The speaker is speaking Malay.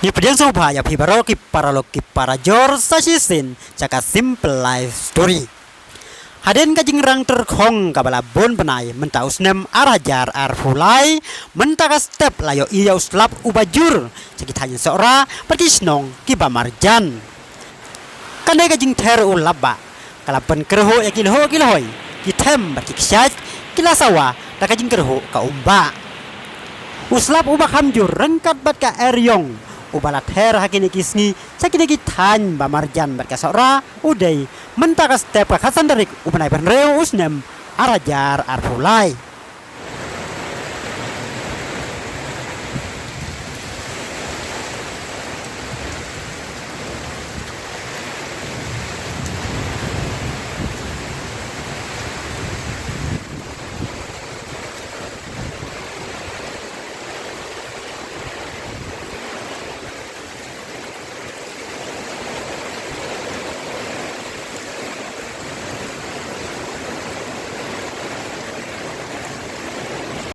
Ni pediang soba ya pibaro ki para jor sasisin caka simple life story. Haden kajing rang terkong kabala bon benai menta usnem arajar fulai menta ka step layo iya uslap ubajur sakit hanya seora patisnong ki bamarjan. Kanai kajing ter ulaba kalapan kerho ya kilhoi ki tem berki kyat kilasawa da kajing kerho ka umba. Uslap ubak hamjur rengkat bat ka eryong ubalat her hakini kisngi sakini kitan bamarjan bat ka seora udai menta ka step ka kasan darik ubanai penreu usnem arajar fulai.